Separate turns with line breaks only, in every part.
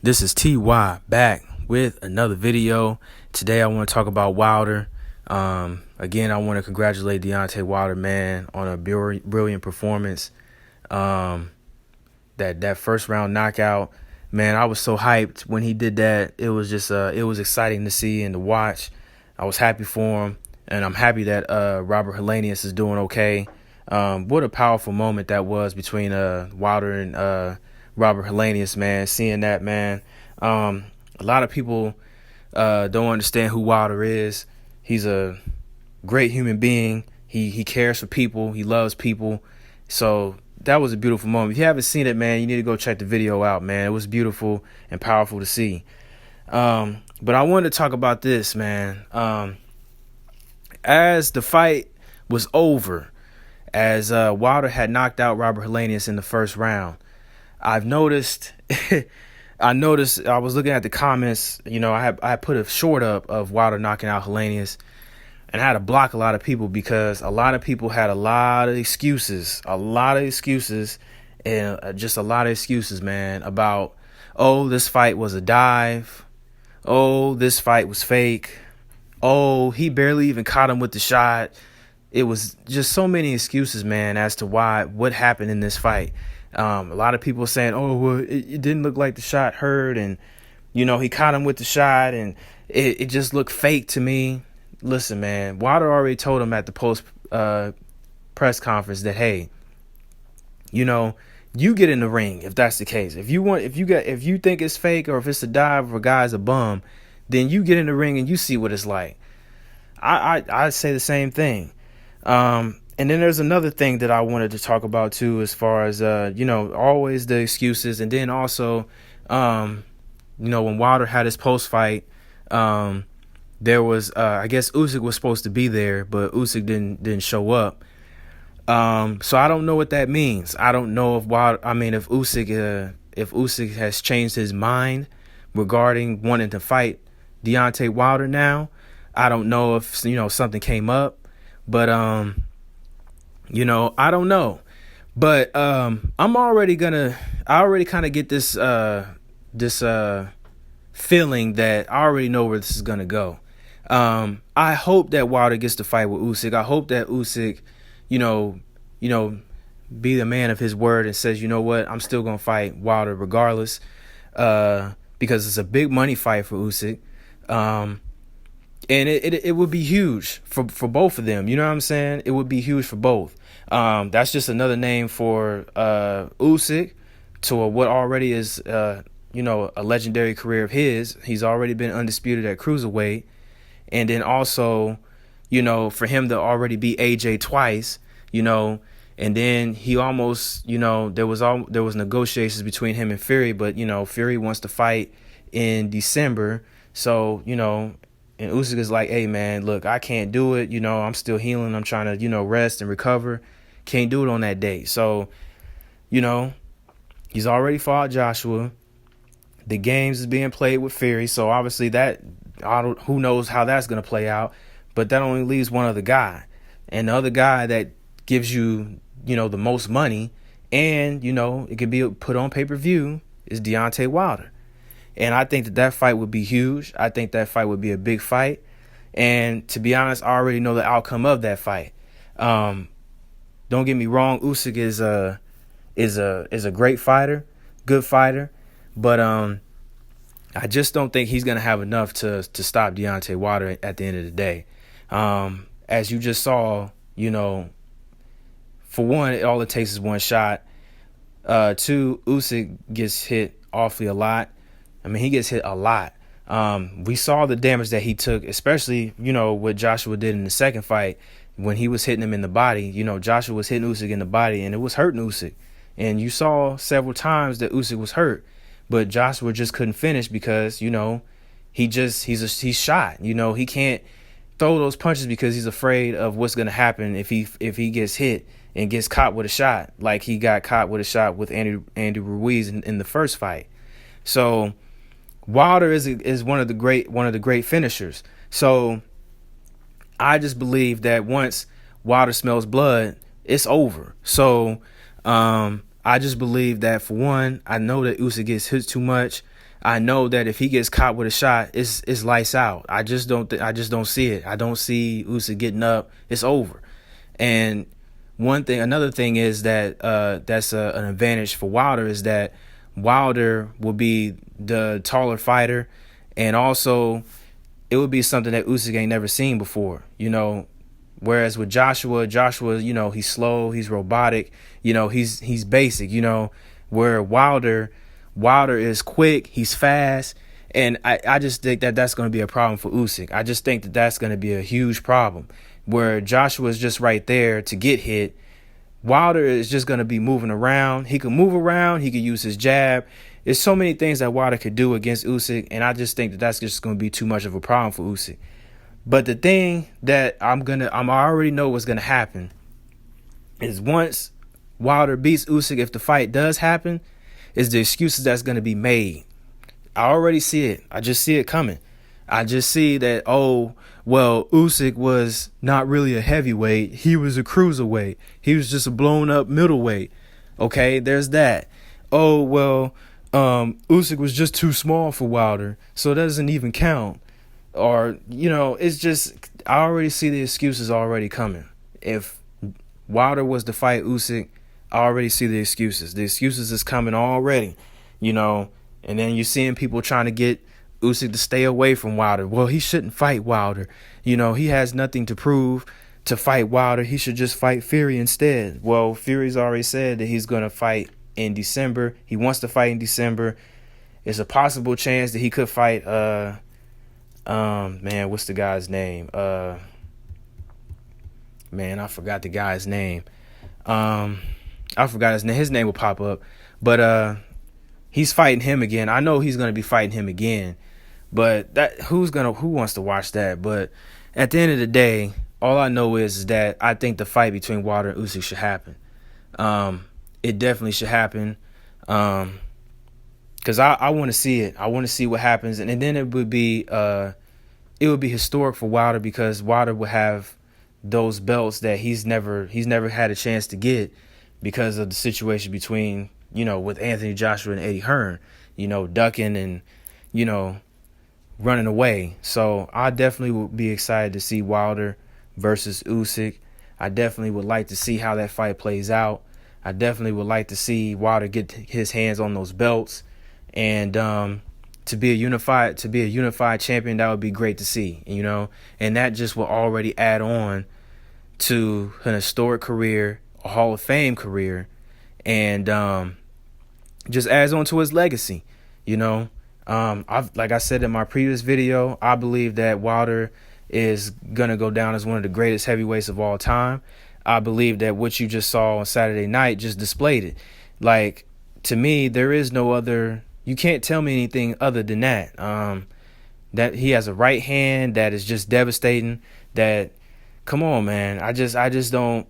This is TY back with another video. Today I want to talk about Wilder. Again, I want to congratulate Deontay Wilder, man, on a brilliant performance. That first round knockout, man, I was so hyped when he did that. It was just it was exciting to see and to watch. I was happy for him, and I'm happy that Robert Helenius is doing okay. What a powerful moment that was between Wilder and Robert Helenius, man. Seeing that, man. A lot of people don't understand who Wilder is. He's a great human being. He cares for people. He loves people. So that was a beautiful moment. If you haven't seen it, man, you need to go check the video out, man. It was beautiful and powerful to see. But I wanted to talk about this, man. As the fight was over, as Wilder had knocked out Robert Helenius in the first round, I've noticed I was looking at the comments, you know, I put a short up of Wilder knocking out Helenius, and I had to block a lot of people because a lot of people had a lot of excuses, and just a lot of excuses, man, about, oh, this fight was a dive. Oh, this fight was fake. Oh, he barely even caught him with the shot. It was just so many excuses, man, as to what happened in this fight. A lot of people saying, oh, well, it didn't look like the shot hurt, and, you know, he caught him with the shot, and it just looked fake to me. Listen, man, Wilder already told him at the post press conference that, hey, you know, you get in the ring if that's the case. If you think it's fake, or if it's a dive, or a guy's a bum, then you get in the ring and you see what it's like. I say the same thing. And then there's another thing that I wanted to talk about too, as far as, you know, always the excuses. And then also, you know, when Wilder had his post-fight, there was, I guess Usyk was supposed to be there, but Usyk didn't show up. So I don't know what that means. I don't know if Usyk has changed his mind regarding wanting to fight Deontay Wilder now. I don't know if, you know, something came up, but, you know, I don't know, but I already kind of get this feeling that I already know where this is gonna go. I hope that Wilder gets to fight with Usyk. I hope that Usyk, you know, be the man of his word and says, you know what, I'm still gonna fight Wilder regardless, because it's a big money fight for Usyk. And it would be huge for both of them. You know what I'm saying? It would be huge for both. That's just another name for Usyk to what already is, you know, a legendary career of his. He's already been undisputed at cruiserweight. And then also, you know, for him to already beat AJ twice, you know, and then he almost, you know, there was negotiations between him and Fury, but, you know, Fury wants to fight in December. So, you know, and Usyk is like, hey, man, look, I can't do it. You know, I'm still healing. I'm trying to, you know, rest and recover. Can't do it on that date. So, you know, he's already fought Joshua. The games is being played with Fury. So, obviously, who knows how that's going to play out. But that only leaves one other guy. And the other guy that gives you, you know, the most money and, you know, it could be put on pay-per-view is Deontay Wilder. And I think that fight would be huge. I think that fight would be a big fight. And to be honest, I already know the outcome of that fight. Don't get me wrong, Usyk is a great fighter, good fighter, but I just don't think he's gonna have enough to stop Deontay Wilder at the end of the day. As you just saw, you know, for one, all it takes is one shot. Two, Usyk gets hit awfully a lot. I mean, he gets hit a lot. We saw the damage that he took, especially, you know, what Joshua did in the second fight when he was hitting him in the body. You know, Joshua was hitting Usyk in the body, and it was hurting Usyk. And you saw several times that Usyk was hurt, but Joshua just couldn't finish because, you know, he's shot. You know, he can't throw those punches because he's afraid of what's going to happen if he gets hit and gets caught with a shot, like he got caught with a shot with Andy Ruiz in the first fight. So Wilder is one of the great finishers. So I just believe that once Wilder smells blood, it's over. So I just believe that, for one, I know that Usyk gets hit too much. I know that if he gets caught with a shot, it's lights out. I just don't see it. I don't see Usyk getting up. It's over. And another thing is that that's an advantage for Wilder, is that Wilder will be the taller fighter, and also it would be something that Usyk ain't never seen before, you know. Whereas with Joshua, you know, he's slow, he's robotic, you know, he's basic, you know. Where Wilder is quick, he's fast, and I just think that that's going to be a problem for Usyk. I just think that that's going to be a huge problem. Where Joshua is just right there to get hit, Wilder is just going to be moving around. He can move around. He could use his jab. There's so many things that Wilder could do against Usyk, and I just think that that's just going to be too much of a problem for Usyk. But the thing that I already know what's going to happen is once Wilder beats Usyk, if the fight does happen, is the excuses that's going to be made. I already see it. I just see it coming. I just see that, oh, well, Usyk was not really a heavyweight. He was a cruiserweight. He was just a blown up middleweight. Okay, there's that. Oh, well, Usyk was just too small for Wilder, so it doesn't even count. Or, you know, it's just, I already see the excuses already coming. If Wilder was to fight Usyk, I already see the excuses. The excuses is coming already, you know. And then you're seeing people trying to get Usyk to stay away from Wilder. Well, he shouldn't fight Wilder. You know, he has nothing to prove to fight Wilder. He should just fight Fury instead. Well, Fury's already said that he's going to fight in December. He wants to fight in December. It's a possible chance that he could fight, man, what's the guy's name? Man, I forgot the guy's name. I forgot his name. His name will pop up. But he's fighting him again. I know he's going to be fighting him again. But who wants to watch that? But at the end of the day, all I know is that I think the fight between Wilder and Usyk should happen. It definitely should happen. Because I want to see it. I want to see what happens. And then it would be historic for Wilder, because Wilder would have those belts that he's never had a chance to get because of the situation between, you know, with Anthony Joshua and Eddie Hearn, you know, ducking and, you know, running away. So I definitely would be excited to see Wilder versus Usyk. I definitely would like to see how that fight plays out. I definitely would like to see Wilder get his hands on those belts, and to be a unified champion. That would be great to see, you know, and that just will already add on to an historic career, a Hall of Fame career, and just adds on to his legacy, you know. Like I said in my previous video, I believe that Wilder is going to go down as one of the greatest heavyweights of all time. I believe that what you just saw on Saturday night just displayed it. Like, to me, there is no other, you can't tell me anything other than that. That he has a right hand that is just devastating. That, come on, man. I just don't.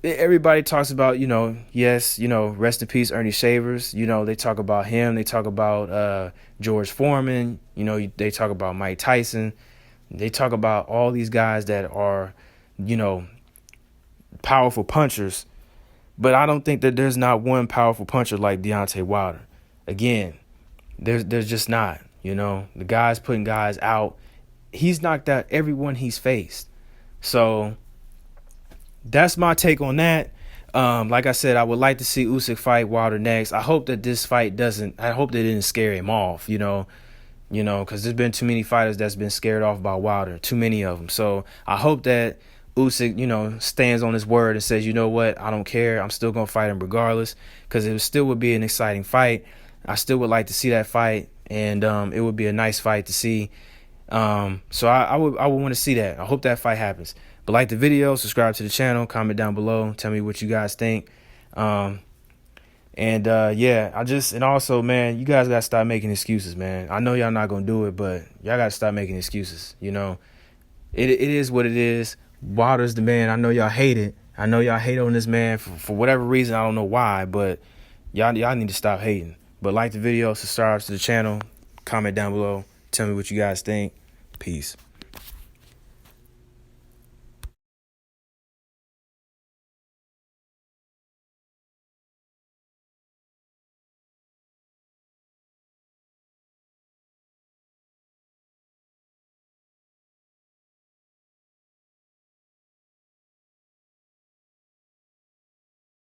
Everybody talks about, you know, yes, you know, rest in peace, Ernie Shavers. You know, they talk about him. They talk about George Foreman. You know, they talk about Mike Tyson. They talk about all these guys that are, you know, powerful punchers. But I don't think that there's not one powerful puncher like Deontay Wilder. Again, there's just not. You know, the guy's putting guys out. He's knocked out everyone he's faced. So that's my take on that. Like I said, I would like to see Usyk fight Wilder next. I hope that this fight I hope that it didn't scare him off, you know, because there's been too many fighters that's been scared off by Wilder, too many of them. So I hope that Usyk, you know, stands on his word and says, you know what, I don't care. I'm still going to fight him regardless, because it still would be an exciting fight. I still would like to see that fight, and it would be a nice fight to see. So I would want to see that. I hope that fight happens. But like the video, subscribe to the channel, comment down below, tell me what you guys think. Yeah, and also, man, you guys got to stop making excuses, man. I know y'all not going to do it, but y'all got to stop making excuses, you know. It is what it is. Wilder's the man. I know y'all hate it. I know y'all hate on this man for whatever reason. I don't know why, but y'all need to stop hating. But like the video, subscribe to the channel, comment down below, tell me what you guys think. Peace.